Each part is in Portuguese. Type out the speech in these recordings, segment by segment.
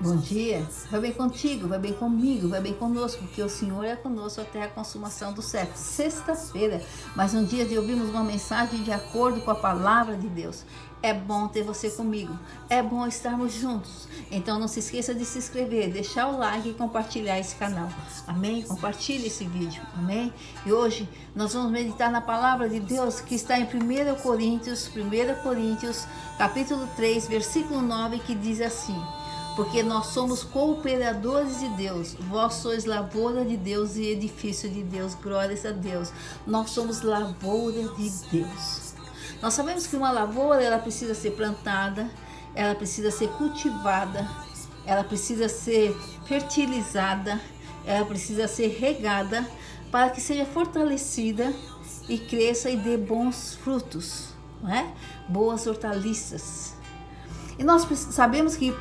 Bom dia, vai bem contigo, vai bem comigo, vai bem conosco, porque o Senhor é conosco até a consumação do século. Sexta-feira, mais um dia de ouvirmos uma mensagem de acordo com a palavra de Deus. É bom ter você comigo, é bom estarmos juntos. Então não se esqueça de se inscrever, deixar o like e compartilhar esse canal. Amém? Compartilhe esse vídeo, amém? E hoje nós vamos meditar na palavra de Deus que está em 1 Coríntios, capítulo 3, versículo 9, que diz assim: porque nós somos cooperadores de Deus, vós sois lavoura de Deus e edifício de Deus, glórias a Deus. Nós somos lavoura de Deus. Nós sabemos que uma lavoura, ela precisa ser plantada, ela precisa ser cultivada, ela precisa ser fertilizada, ela precisa ser regada para que seja fortalecida e cresça e dê bons frutos, não é? Boas hortaliças. E nós sabemos que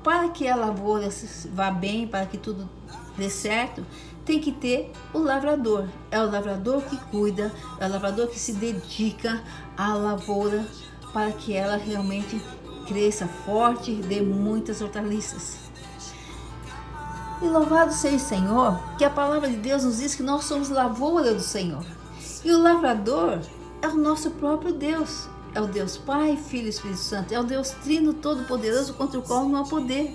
para que a lavoura vá bem, para que tudo dê certo, tem que ter o lavrador. É o lavrador que cuida, é o lavrador que se dedica à lavoura para que ela realmente cresça forte e dê muitas hortaliças. E louvado seja o Senhor, que a palavra de Deus nos diz que nós somos lavoura do Senhor. E o lavrador é o nosso próprio Deus. É o Deus Pai, Filho e Espírito Santo. É o Deus Trino Todo-Poderoso contra o qual não há poder.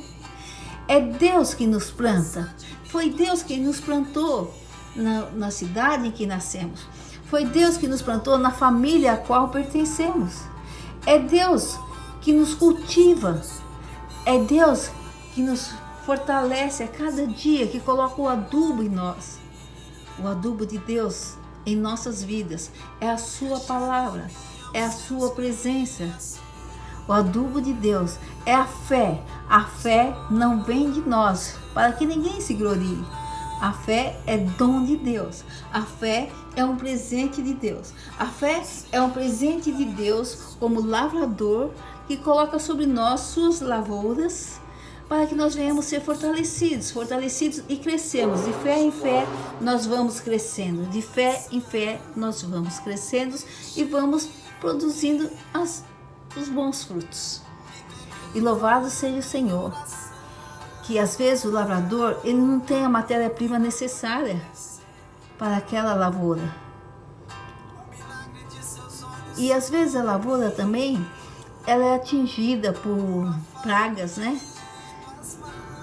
É Deus que nos planta. Foi Deus quem nos plantou na cidade em que nascemos. Foi Deus que nos plantou na família a qual pertencemos. É Deus que nos cultiva. É Deus que nos fortalece a cada dia, que coloca o adubo em nós. O adubo de Deus em nossas vidas é a sua palavra. É a sua presença. O adubo de Deus é a fé. A fé não vem de nós, para que ninguém se glorie. A fé é dom de Deus. A fé é um presente de Deus. A fé é um presente de Deus como lavrador que coloca sobre nós suas lavouras para que nós venhamos ser fortalecidos e crescemos. De fé em fé nós vamos crescendo. De fé em fé nós vamos crescendo e vamos produzindo os bons frutos. E louvado seja o Senhor, que às vezes o lavrador ele não tem a matéria-prima necessária para aquela lavoura. E às vezes a lavoura também ela é atingida por pragas, né?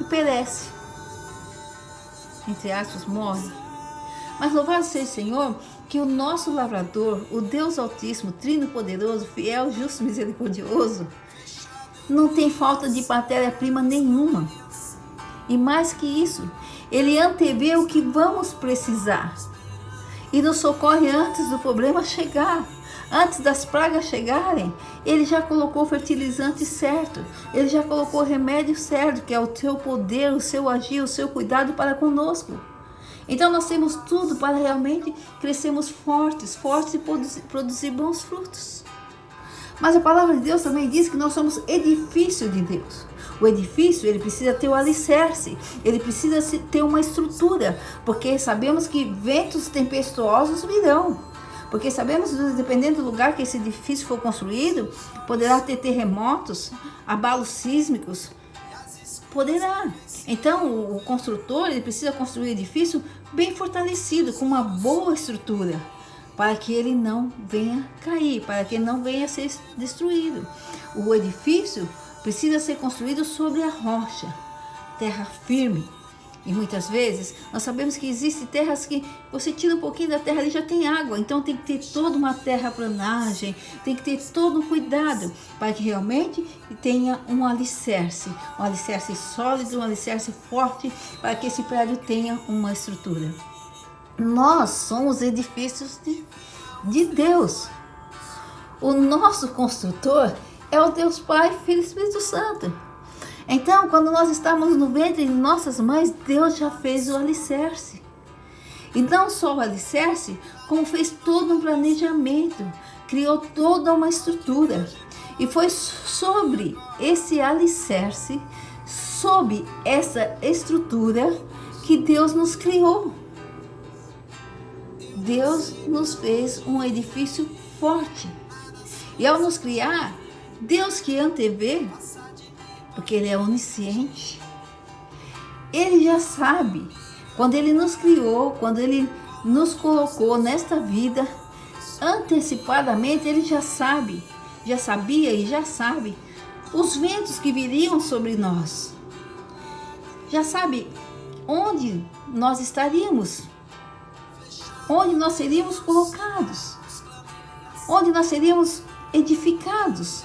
E perece, entre aspas, morre. Mas louvado seja o Senhor, que o nosso lavrador, o Deus Altíssimo, Trino Poderoso, Fiel, Justo e Misericordioso, não tem falta de matéria-prima nenhuma. E mais que isso, Ele antevê o que vamos precisar e nos socorre antes do problema chegar. Antes das pragas chegarem, Ele já colocou o fertilizante certo, Ele já colocou o remédio certo, que é o seu poder, o seu agir, o seu cuidado para conosco. Então nós temos tudo para realmente crescermos fortes e produzir bons frutos. Mas a palavra de Deus também diz que nós somos edifício de Deus. O edifício, ele precisa ter o alicerce, ele precisa ter uma estrutura, porque sabemos que ventos tempestuosos virão. Porque sabemos que dependendo do lugar que esse edifício for construído, poderá ter terremotos, abalos sísmicos, poderá. Então o construtor ele precisa construir um edifício bem fortalecido, com uma boa estrutura, para que ele não venha cair, para que ele não venha ser destruído. O edifício precisa ser construído sobre a rocha, terra firme. E muitas vezes nós sabemos que existem terras que você tira um pouquinho da terra ali já tem água, então tem que ter toda uma terraplanagem, tem que ter todo um cuidado para que realmente tenha um alicerce sólido, um alicerce forte, para que esse prédio tenha uma estrutura. Nós somos edifícios de Deus. O nosso construtor é o Deus Pai, Filho e Espírito Santo. Então, quando nós estamos no ventre de nossas mães, Deus já fez o alicerce. E não só o alicerce, como fez todo um planejamento, criou toda uma estrutura. E foi sobre esse alicerce, sob essa estrutura, que Deus nos criou. Deus nos fez um edifício forte. E ao nos criar, Deus que antevê, porque Ele é onisciente, Ele já sabe. Quando Ele nos criou, quando Ele nos colocou nesta vida, antecipadamente Ele já sabe, já sabia e já sabe os ventos que viriam sobre nós. Já sabe onde nós estaríamos, onde nós seríamos colocados, onde nós seríamos edificados.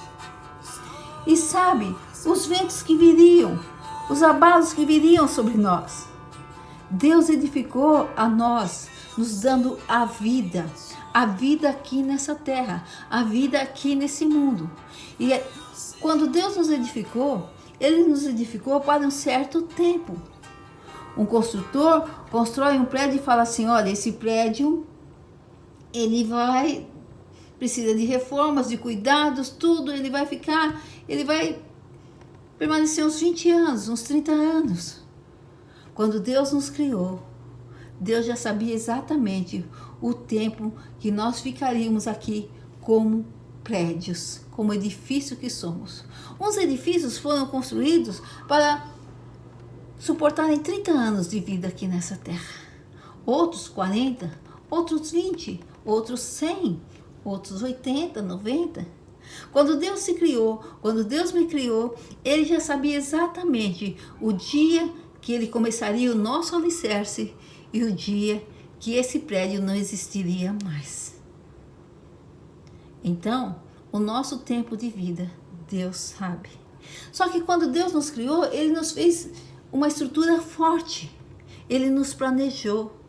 E sabe os ventos que viriam, os abalos que viriam sobre nós. Deus edificou a nós, nos dando a vida aqui nessa terra, a vida aqui nesse mundo. E quando Deus nos edificou, Ele nos edificou para um certo tempo. Um construtor constrói um prédio e fala assim, olha, esse prédio, precisa de reformas, de cuidados, tudo, ele vai permanecer uns 20 anos, uns 30 anos. Quando Deus nos criou, Deus já sabia exatamente o tempo que nós ficaríamos aqui como prédios, como edifício que somos. Uns edifícios foram construídos para suportarem 30 anos de vida aqui nessa terra. Outros 40, outros 20, outros 100, outros 80, 90. Quando Deus se criou, quando Deus me criou, Ele já sabia exatamente o dia que Ele começaria o nosso alicerce e o dia que esse prédio não existiria mais. Então, o nosso tempo de vida, Deus sabe. Só que quando Deus nos criou, Ele nos fez uma estrutura forte. Ele nos planejou.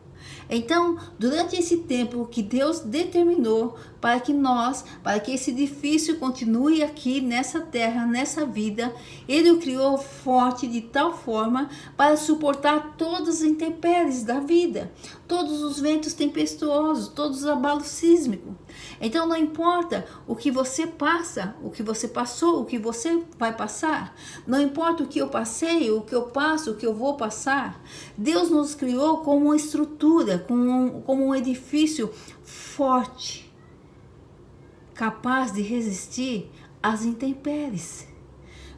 Então, durante esse tempo que Deus determinou para que esse edifício continue aqui nessa terra, nessa vida, Ele o criou forte de tal forma para suportar todas as intempéries da vida, todos os ventos tempestuosos, todos os abalos sísmicos. Então, não importa o que você passa, o que você passou, o que você vai passar, não importa o que eu passei, o que eu passo, o que eu vou passar, Deus nos criou como uma estrutura, como um edifício forte, capaz de resistir às intempéries.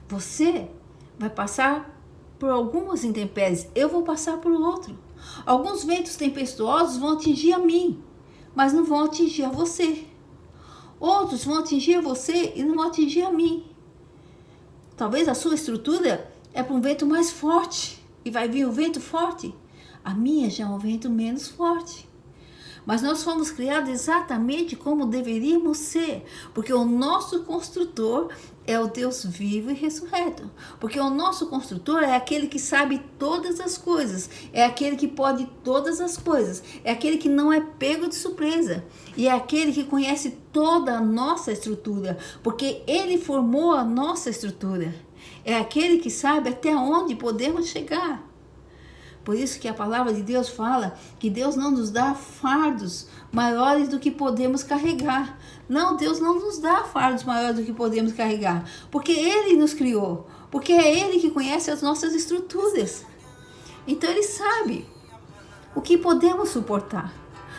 Você vai passar por algumas intempéries, eu vou passar por outro. Alguns ventos tempestuosos vão atingir a mim, mas não vão atingir a você. Outros vão atingir a você e não vão atingir a mim. Talvez a sua estrutura é para um vento mais forte e vai vir um vento forte. A minha já é um vento menos forte. Mas nós fomos criados exatamente como deveríamos ser, porque o nosso construtor é o Deus vivo e ressurreto. Porque o nosso construtor é aquele que sabe todas as coisas, é aquele que pode todas as coisas, é aquele que não é pego de surpresa, e é aquele que conhece toda a nossa estrutura, porque Ele formou a nossa estrutura. É aquele que sabe até onde podemos chegar. Por isso que a palavra de Deus fala que Deus não nos dá fardos maiores do que podemos carregar. Não, Deus não nos dá fardos maiores do que podemos carregar, porque Ele nos criou, porque é Ele que conhece as nossas estruturas. Então Ele sabe o que podemos suportar.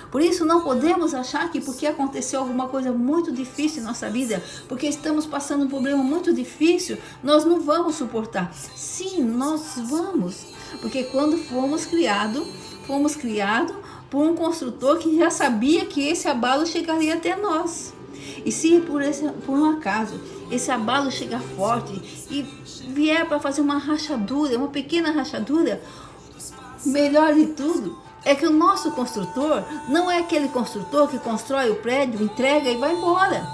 Por isso não podemos achar que porque aconteceu alguma coisa muito difícil em nossa vida, porque estamos passando um problema muito difícil, nós não vamos suportar. Sim, nós vamos. Porque quando fomos criados por um construtor que já sabia que esse abalo chegaria até nós. E se por um acaso esse abalo chegar forte e vier para fazer uma rachadura, uma pequena rachadura, melhor de tudo é que o nosso construtor não é aquele construtor que constrói o prédio, entrega e vai embora.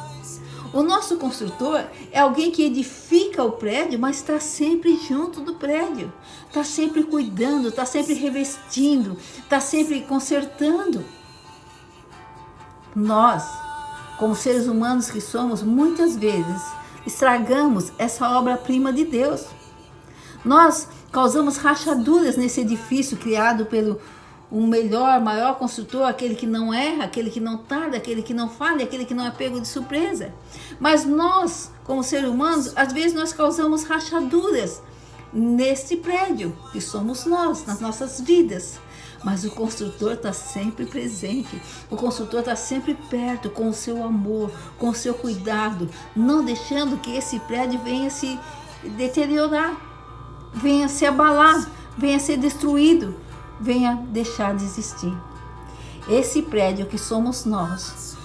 O nosso construtor é alguém que edifica o prédio, mas está sempre junto do prédio. Está sempre cuidando, está sempre revestindo, está sempre consertando. Nós, como seres humanos que somos, muitas vezes estragamos essa obra-prima de Deus. Nós causamos rachaduras nesse edifício criado pelo maior construtor, aquele que não erra, aquele que não tarda, aquele que não falha, aquele que não é pego de surpresa. Mas nós, como seres humanos, às vezes nós causamos rachaduras nesse prédio, que somos nós, nas nossas vidas. Mas o construtor está sempre presente, o construtor está sempre perto, com o seu amor, com o seu cuidado, não deixando que esse prédio venha se deteriorar, venha se abalar, venha ser destruído, venha deixar de existir. Esse prédio que somos nós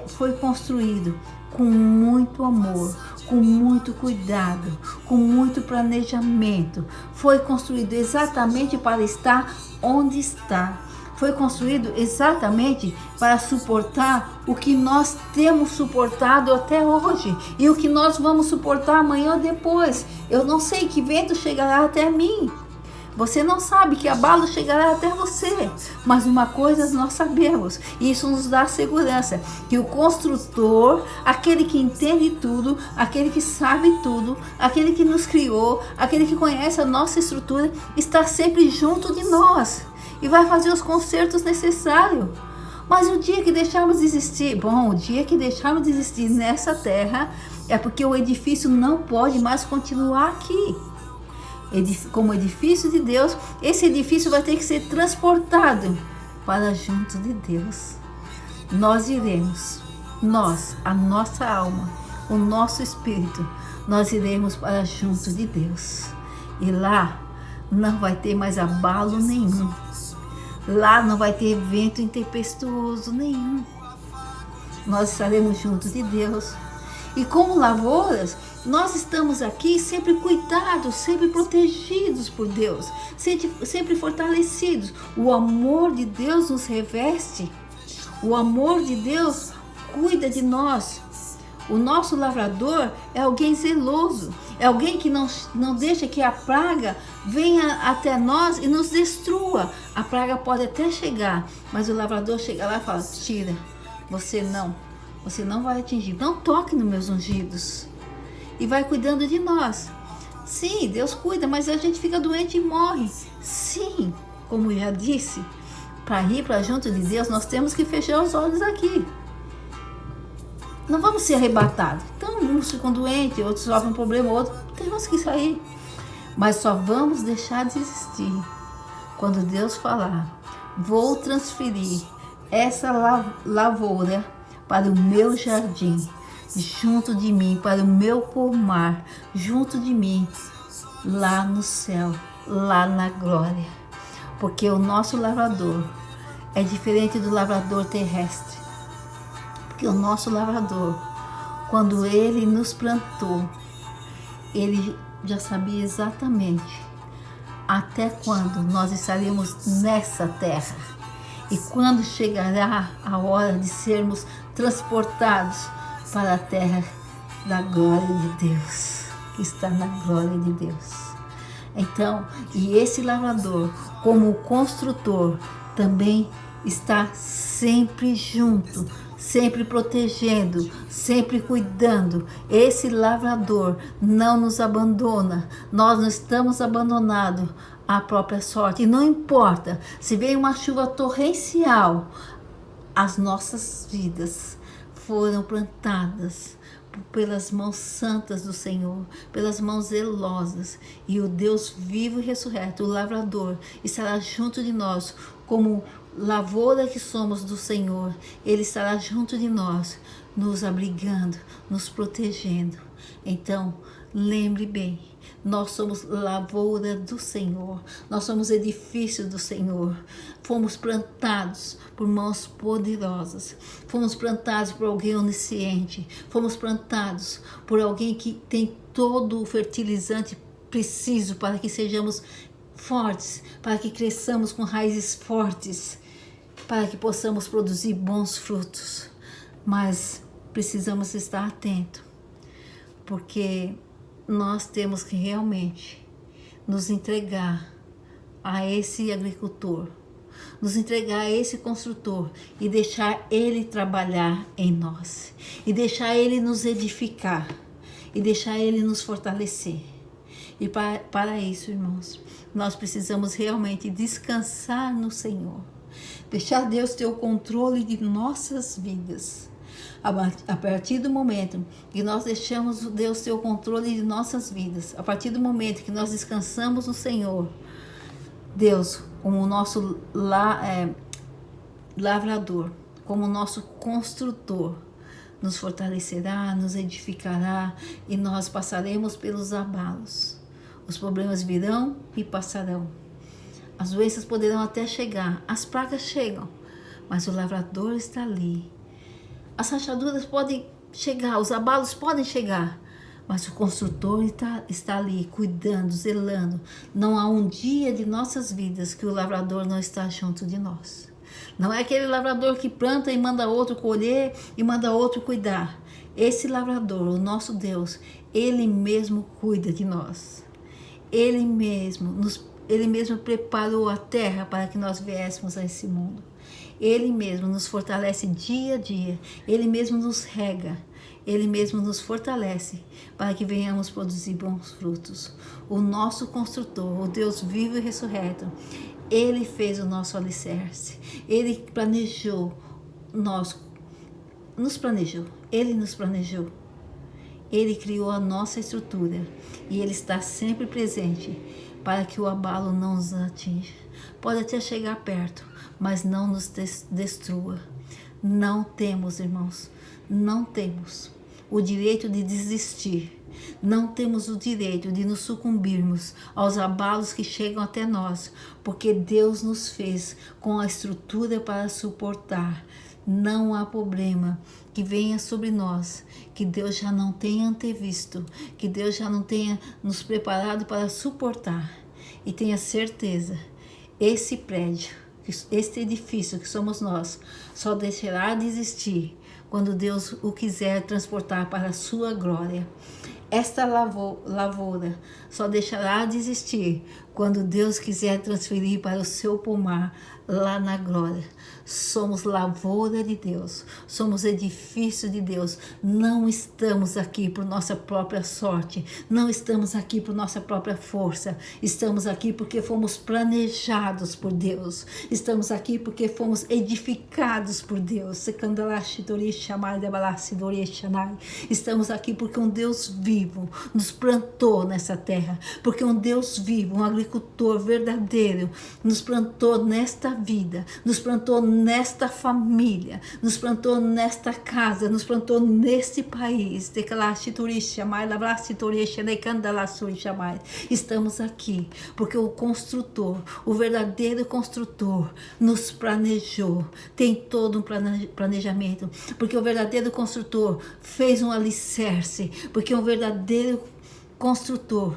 foi construído com muito amor, com muito cuidado, com muito planejamento. Foi construído exatamente para estar onde está. Foi construído exatamente para suportar o que nós temos suportado até hoje e o que nós vamos suportar amanhã ou depois. Eu não sei que vento chegará até mim. Você não sabe que abalo chegará até você, mas uma coisa nós sabemos, e isso nos dá segurança, que o construtor, aquele que entende tudo, aquele que sabe tudo, aquele que nos criou, aquele que conhece a nossa estrutura, está sempre junto de nós e vai fazer os consertos necessários. Mas o dia que deixarmos de existir, o dia que deixarmos de existir nessa terra, é porque o edifício não pode mais continuar aqui. Como edifício de Deus, esse edifício vai ter que ser transportado para junto de Deus. Nós iremos, a nossa alma, o nosso espírito, nós iremos para junto de Deus. E lá não vai ter mais abalo nenhum. Lá não vai ter vento intempestuoso nenhum. Nós estaremos juntos de Deus. E como lavouras, nós estamos aqui sempre cuidados, sempre protegidos por Deus, sempre fortalecidos. O amor de Deus nos reveste. O amor de Deus cuida de nós. O nosso lavrador é alguém zeloso, é alguém que não deixa que a praga venha até nós e nos destrua. A praga pode até chegar, mas o lavrador chega lá e fala: tira, você não vai atingir, não toque nos meus ungidos. E vai cuidando de nós. Sim, Deus cuida, mas a gente fica doente e morre. Sim, como eu já disse, para ir para junto de Deus, nós temos que fechar os olhos aqui. Não vamos ser arrebatados. Então, uns ficam doentes, outros sofrem um problema, outros temos que sair. Mas só vamos deixar de existir quando Deus falar: vou transferir essa lavoura para o meu jardim, junto de mim, para o meu pomar, junto de mim, lá no céu, lá na glória. Porque o nosso lavrador é diferente do lavrador terrestre. Porque o nosso lavrador, quando ele nos plantou, ele já sabia exatamente até quando nós estaríamos nessa terra. E quando chegará a hora de sermos transportados para a terra da glória de Deus, que está na glória de Deus. Então, e esse lavrador, como construtor, também está sempre junto, sempre protegendo, sempre cuidando. Esse lavrador não nos abandona, nós não estamos abandonados à própria sorte. E não importa se vem uma chuva torrencial, as nossas vidas foram plantadas pelas mãos santas do Senhor, pelas mãos zelosas, e o Deus vivo e ressurreto, o lavrador, estará junto de nós como lavoura que somos do Senhor. Ele estará junto de nós, nos abrigando, nos protegendo. Então, lembre bem, nós somos lavoura do Senhor, nós somos edifício do Senhor, fomos plantados por mãos poderosas, fomos plantados por alguém onisciente, fomos plantados por alguém que tem todo o fertilizante preciso para que sejamos fortes, para que cresçamos com raízes fortes, para que possamos produzir bons frutos. Mas precisamos estar atentos, porque nós temos que realmente nos entregar a esse agricultor, nos entregar a esse construtor e deixar ele trabalhar em nós, e deixar ele nos edificar, e deixar ele nos fortalecer. E para isso, irmãos, nós precisamos realmente descansar no Senhor, deixar Deus ter o controle de nossas vidas. A partir do momento que nós deixamos Deus ter o controle de nossas vidas, a partir do momento que nós descansamos no Senhor, Deus, como o nosso lavrador, como o nosso construtor, nos fortalecerá, nos edificará, e nós passaremos pelos abalos. Os problemas virão e passarão. As doenças poderão até chegar, as pragas chegam, mas o lavrador está ali. As rachaduras podem chegar, os abalos podem chegar, mas o construtor está ali, cuidando, zelando. Não há um dia de nossas vidas que o lavrador não está junto de nós. Não é aquele lavrador que planta e manda outro colher e manda outro cuidar. Esse lavrador, o nosso Deus, Ele mesmo cuida de nós. Ele mesmo preparou a terra para que nós viéssemos a esse mundo. Ele mesmo nos fortalece dia a dia. Ele mesmo nos rega. Ele mesmo nos fortalece para que venhamos produzir bons frutos. O nosso construtor, o Deus vivo e ressurreto, Ele fez o nosso alicerce. Ele planejou, Ele nos planejou. Ele criou a nossa estrutura e Ele está sempre presente para que o abalo não nos atinja. Pode até chegar perto, mas não nos destrua. Não temos, irmãos, não temos o direito de desistir. Não temos o direito de nos sucumbirmos aos abalos que chegam até nós, porque Deus nos fez com a estrutura para suportar. Não há problema que venha sobre nós, que Deus já não tenha antevisto, que Deus já não tenha nos preparado para suportar. E tenha certeza, esse prédio, este edifício que somos nós, só deixará de existir quando Deus o quiser transportar para a sua glória. Esta lavoura só deixará de existir quando Deus quiser transferir para o seu pomar lá na glória. Somos lavoura de Deus, somos edifício de Deus. Não estamos aqui por nossa própria sorte, não estamos aqui por nossa própria força. Estamos aqui porque fomos planejados por Deus. Estamos aqui porque fomos edificados por Deus. Estamos aqui porque um Deus vivo nos plantou nessa terra, porque um Deus vivo, um agricultor verdadeiro, nos plantou nesta vida, nos plantou nesta família, nos plantou nesta casa, nos plantou neste país. Estamos aqui porque o construtor, o verdadeiro construtor, nos planejou. Tem todo um planejamento, porque o verdadeiro construtor fez um alicerce, porque o verdadeiro construtor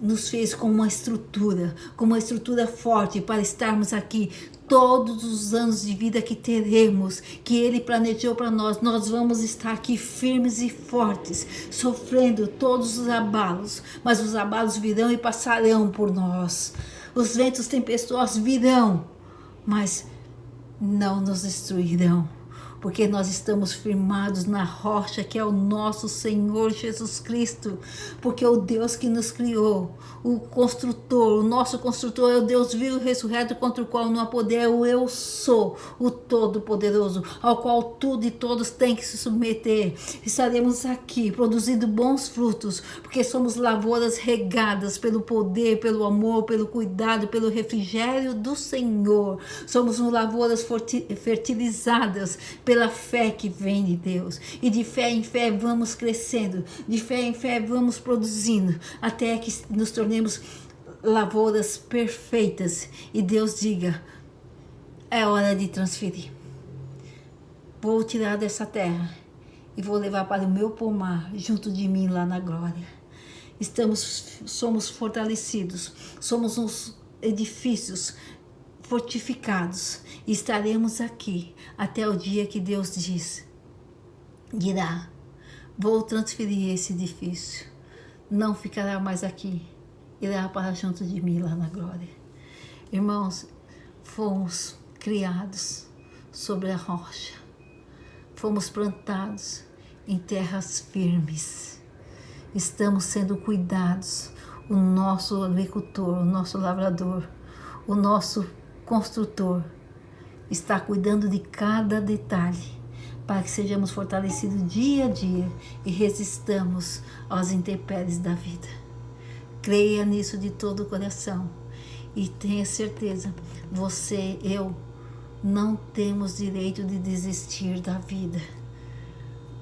nos fez com uma estrutura forte para estarmos aqui. Todos os anos de vida que teremos, que Ele planejou para nós, nós vamos estar aqui firmes e fortes, sofrendo todos os abalos, mas os abalos virão e passarão por nós. Os ventos tempestuosos virão, mas não nos destruirão, porque nós estamos firmados na rocha que é o nosso Senhor Jesus Cristo, porque o Deus que nos criou, o construtor, o nosso construtor é o Deus vivo e ressurreto, contra o qual não há poder. Eu sou o Todo-Poderoso, ao qual tudo e todos têm que se submeter. Estaremos aqui produzindo bons frutos, porque somos lavouras regadas pelo poder, pelo amor, pelo cuidado, pelo refrigério do Senhor. Somos lavouras fertilizadas pela fé que vem de Deus. E de fé em fé vamos crescendo, de fé em fé vamos produzindo, até que nos tornemos lavouras perfeitas e Deus diga: é hora de transferir. Vou tirar dessa terra e vou levar para o meu pomar junto de mim lá na glória. Somos fortalecidos, somos uns edifícios fortificados e estaremos aqui até o dia que Deus dirá: vou transferir esse edifício, não ficará mais aqui, irá para junto de mim lá na glória. Irmãos, fomos criados sobre a rocha, fomos plantados em terras firmes, estamos sendo cuidados. O nosso agricultor, o nosso lavrador, o nosso construtor está cuidando de cada detalhe para que sejamos fortalecidos dia a dia e resistamos às intempéries da vida. Creia nisso de todo o coração e tenha certeza, eu não temos direito de desistir da vida.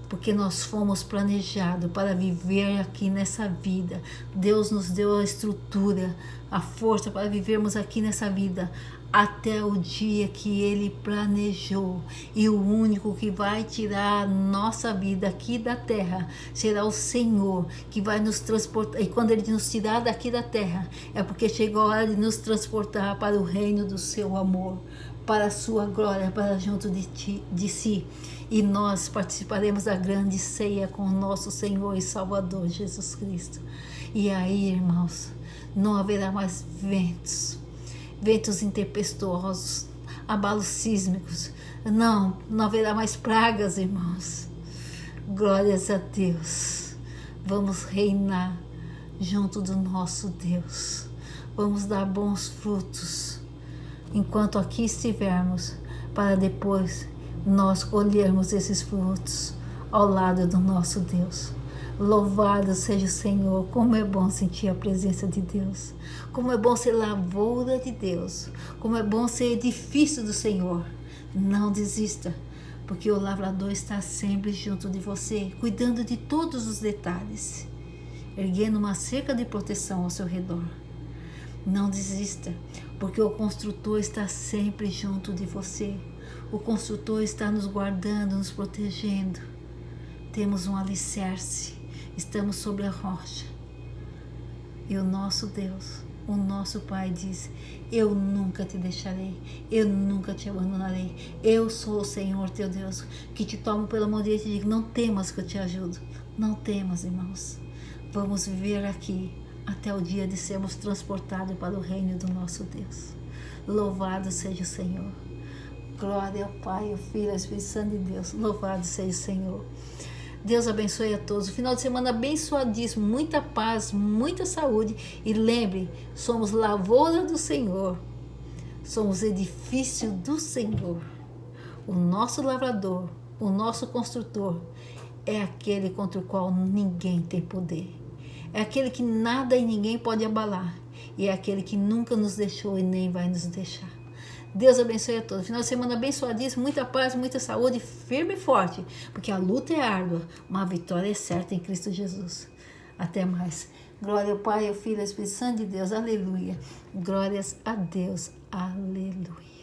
porque nós fomos planejados para viver aqui nessa vida. Deus nos deu a estrutura, a força para vivermos aqui nessa vida até o dia que Ele planejou. E o único que vai tirar a nossa vida aqui da terra será o Senhor, que vai nos transportar. E quando Ele nos tirar daqui da terra, é porque chegou a hora de nos transportar para o reino do seu amor, para a sua glória, para junto de si. E nós participaremos da grande ceia com o nosso Senhor e Salvador Jesus Cristo. E aí, irmãos, não haverá mais ventos intempestuosos, abalos sísmicos. Não haverá mais pragas, irmãos. Glórias a Deus. Vamos reinar junto do nosso Deus. Vamos dar bons frutos enquanto aqui estivermos, para depois nós colhermos esses frutos ao lado do nosso Deus. Louvado seja o Senhor. Como é bom sentir a presença de Deus. Como é bom ser lavoura de Deus. Como é bom ser edifício do Senhor. Não desista, porque o lavrador está sempre junto de você, cuidando de todos os detalhes, erguendo uma cerca de proteção ao seu redor. Não desista, porque o construtor está sempre junto de você. O construtor está nos guardando, nos protegendo. Temos um alicerce, estamos sobre a rocha. E o nosso Deus, o nosso Pai diz: eu nunca te deixarei, eu nunca te abandonarei. Eu sou o Senhor teu Deus, que te tomo pela mão direita e digo: não temas que eu te ajudo. Não temas, irmãos. Vamos viver aqui até o dia de sermos transportados para o reino do nosso Deus. Louvado seja o Senhor. Glória ao Pai, ao Filho e ao Espírito Santo de Deus. Louvado seja o Senhor. Deus abençoe a todos. Final de semana abençoadíssimo. Muita paz, muita saúde. E lembre, somos lavoura do Senhor. Somos edifício do Senhor. O nosso lavrador, o nosso construtor, é aquele contra o qual ninguém tem poder. É aquele que nada e ninguém pode abalar. E é aquele que nunca nos deixou e nem vai nos deixar. Deus abençoe a todos. Final de semana abençoadíssimo. Muita paz, muita saúde, firme e forte. Porque a luta é árdua, mas a vitória é certa em Cristo Jesus. Até mais. Glória ao Pai, ao Filho e ao Espírito Santo de Deus. Aleluia. Glórias a Deus. Aleluia.